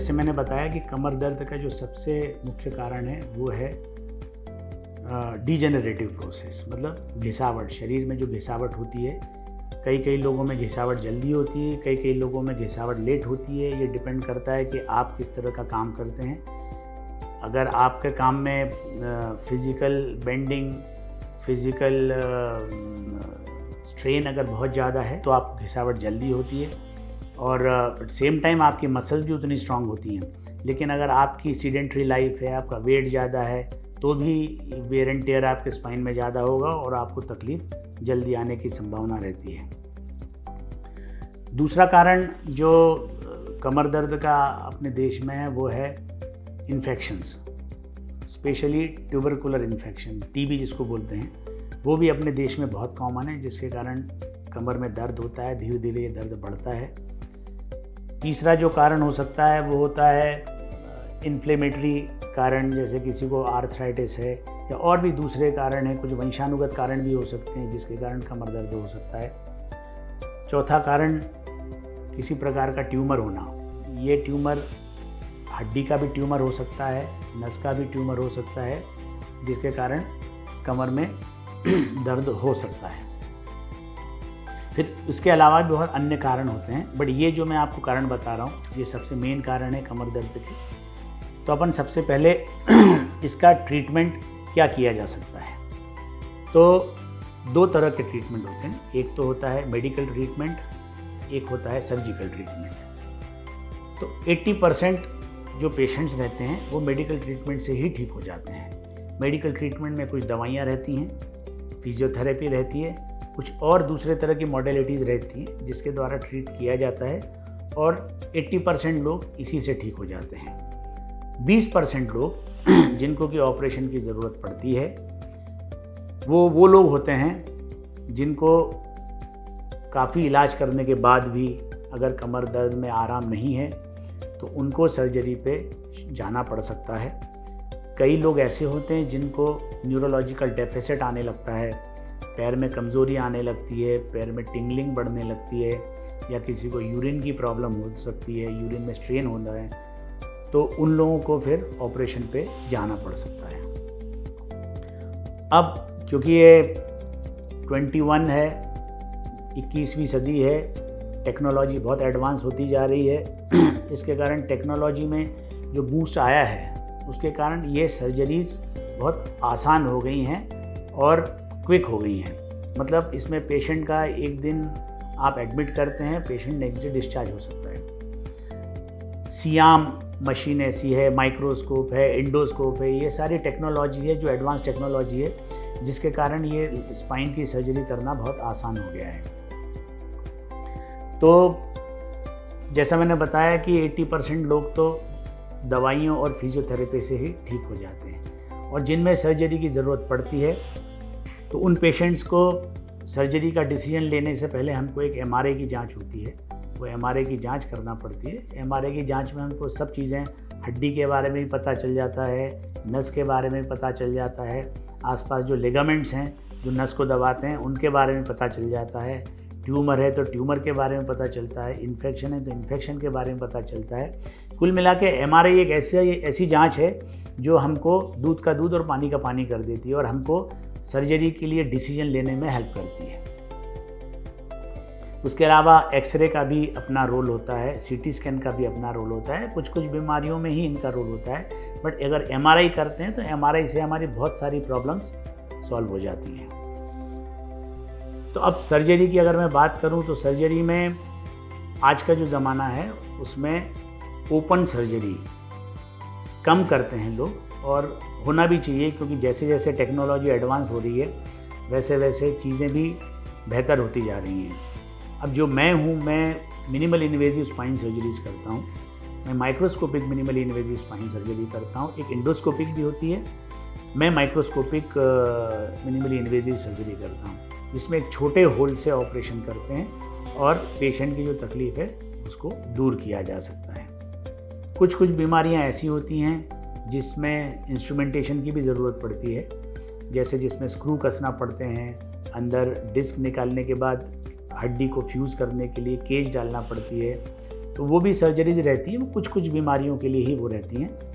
जैसे मैंने बताया कि कमर दर्द का जो सबसे मुख्य कारण है वो है डिजेनरेटिव प्रोसेस, मतलब घिसावट। शरीर में जो घिसावट होती है, कई लोगों में घिसावट जल्दी होती है, कई लोगों में घिसावट लेट होती है। ये डिपेंड करता है कि आप किस तरह का काम करते हैं। अगर आपके काम में फिज़िकल बेंडिंग, फिज़िकल स्ट्रेन अगर बहुत ज़्यादा है तो आप घिसावट जल्दी होती है, और सेम टाइम आपकी मसल्स भी उतनी स्ट्रांग होती हैं। लेकिन अगर आपकी सीडेंट्री लाइफ है, आपका वेट ज़्यादा है, तो भी वेयर एंड टेयर आपके स्पाइन में ज़्यादा होगा और आपको तकलीफ़ जल्दी आने की संभावना रहती है। दूसरा कारण जो कमर दर्द का अपने देश में है वो है infections, specially tubercular infection, TB जिसको बोलते हैं, वो भी अपने देश में बहुत कॉमन है, जिसके कारण कमर में दर्द होता है। धीरे धीरे ये दर्द बढ़ता है। तीसरा जो कारण हो सकता है वो होता है इन्फ्लेमेटरी कारण, जैसे किसी को आर्थराइटिस है, या और भी दूसरे कारण हैं, कुछ वंशानुगत कारण भी हो सकते हैं जिसके कारण कमर दर्द हो सकता है। चौथा कारण किसी प्रकार का ट्यूमर होना। ये ट्यूमर हड्डी का भी ट्यूमर हो सकता है, नस का भी ट्यूमर हो सकता है, जिसके कारण कमर में दर्द हो सकता है। फिर इसके अलावा भी बहुत अन्य कारण होते हैं, बट ये जो मैं आपको कारण बता रहा हूँ ये सबसे मेन कारण है कमर दर्द के। तो अपन सबसे पहले इसका ट्रीटमेंट क्या किया जा सकता है। तो दो तरह के ट्रीटमेंट होते हैं, एक तो होता है मेडिकल ट्रीटमेंट, एक होता है सर्जिकल ट्रीटमेंट। तो 80% जो पेशेंट्स रहते हैं वो मेडिकल ट्रीटमेंट से ही ठीक हो जाते हैं। मेडिकल ट्रीटमेंट में कुछ दवाइयाँ रहती हैं, फिजियोथेरेपी रहती है, कुछ और दूसरे तरह की मॉडलिटीज़ रहती हैं जिसके द्वारा ट्रीट किया जाता है, और 80% लोग इसी से ठीक हो जाते हैं। 20% लोग जिनको कि ऑपरेशन की ज़रूरत पड़ती है वो लोग होते हैं जिनको काफ़ी इलाज करने के बाद भी अगर कमर दर्द में आराम नहीं है तो उनको सर्जरी पे जाना पड़ सकता है। कई लोग ऐसे होते हैं जिनको न्यूरोलॉजिकल डेफिसिट आने लगता है, पैर में कमज़ोरी आने लगती है, पैर में टिंगलिंग बढ़ने लगती है, या किसी को यूरिन की प्रॉब्लम हो सकती है, यूरिन में स्ट्रेन होता है, तो उन लोगों को फिर ऑपरेशन पे जाना पड़ सकता है। अब क्योंकि ये 21 है, 21वीं सदी है, टेक्नोलॉजी बहुत एडवांस होती जा रही है। इसके कारण टेक्नोलॉजी में जो बूस्ट आया है उसके कारण ये सर्जरीज़ बहुत आसान हो गई हैं और क्विक हो गई हैं। मतलब इसमें पेशेंट का एक दिन आप एडमिट करते हैं, पेशेंट नेक्स्ट डे डिस्चार्ज हो सकता है। सियाम मशीन ऐसी है, माइक्रोस्कोप है, एंडोस्कोप है, ये सारी टेक्नोलॉजी है जो एडवांस टेक्नोलॉजी है, जिसके कारण ये स्पाइन की सर्जरी करना बहुत आसान हो गया है। तो जैसा मैंने बताया कि 80% लोग तो दवाइयों और फिजियोथेरेपी से ही ठीक हो जाते हैं, और जिनमें सर्जरी की ज़रूरत पड़ती है तो उन पेशेंट्स को सर्जरी का डिसीजन लेने से पहले हमको एक MRI की जांच होती है, वो MRI की जांच करना पड़ती है। MRI की जांच में हमको सब चीज़ें, हड्डी के बारे में भी पता चल जाता है, नस के बारे में पता चल जाता है, आसपास जो लिगामेंट्स हैं जो नस को दबाते हैं उनके बारे में पता चल जाता है, ट्यूमर है तो ट्यूमर के बारे में पता चलता है, इन्फेक्शन है तो इन्फेक्शन के बारे में पता चलता है। कुल मिला के MRI एक ऐसी जाँच है जो हमको दूध का दूध और पानी का पानी कर देती है और हमको सर्जरी के लिए डिसीजन लेने में हेल्प करती है। उसके अलावा एक्सरे का भी अपना रोल होता है, CT स्कैन का भी अपना रोल होता है, कुछ कुछ बीमारियों में ही इनका रोल होता है, बट अगर MRI करते हैं तो MRI से हमारी बहुत सारी प्रॉब्लम्स सॉल्व हो जाती हैं। तो अब सर्जरी की अगर मैं बात करूं तो सर्जरी में आज का जो ज़माना है उसमें ओपन सर्जरी कम करते हैं लोग, और होना भी चाहिए, क्योंकि जैसे जैसे टेक्नोलॉजी एडवांस हो रही है वैसे वैसे चीज़ें भी बेहतर होती जा रही हैं। अब जो मैं हूँ, मैं मिनिमल इन्वेजिव स्पाइन सर्जरीज करता हूँ, मैं microscopic minimal invasive spine surgery करता हूँ, एक एंडोस्कोपिक भी होती है, मैं माइक्रोस्कोपिक मिनिमल इन्वेजिव सर्जरी करता हूँ, जिसमें एक छोटे होल से ऑपरेशन करते हैं और पेशेंट की जो तकलीफ़ है उसको दूर किया जा सकता है। कुछ कुछ बीमारियाँ ऐसी होती हैं जिसमें इंस्ट्रूमेंटेशन की भी ज़रूरत पड़ती है, जैसे जिसमें स्क्रू कसना पड़ते हैं, अंदर डिस्क निकालने के बाद हड्डी को फ्यूज़ करने के लिए केज डालना पड़ती है, तो वो भी सर्जरीज रहती हैं, वो कुछ कुछ बीमारियों के लिए ही वो रहती हैं।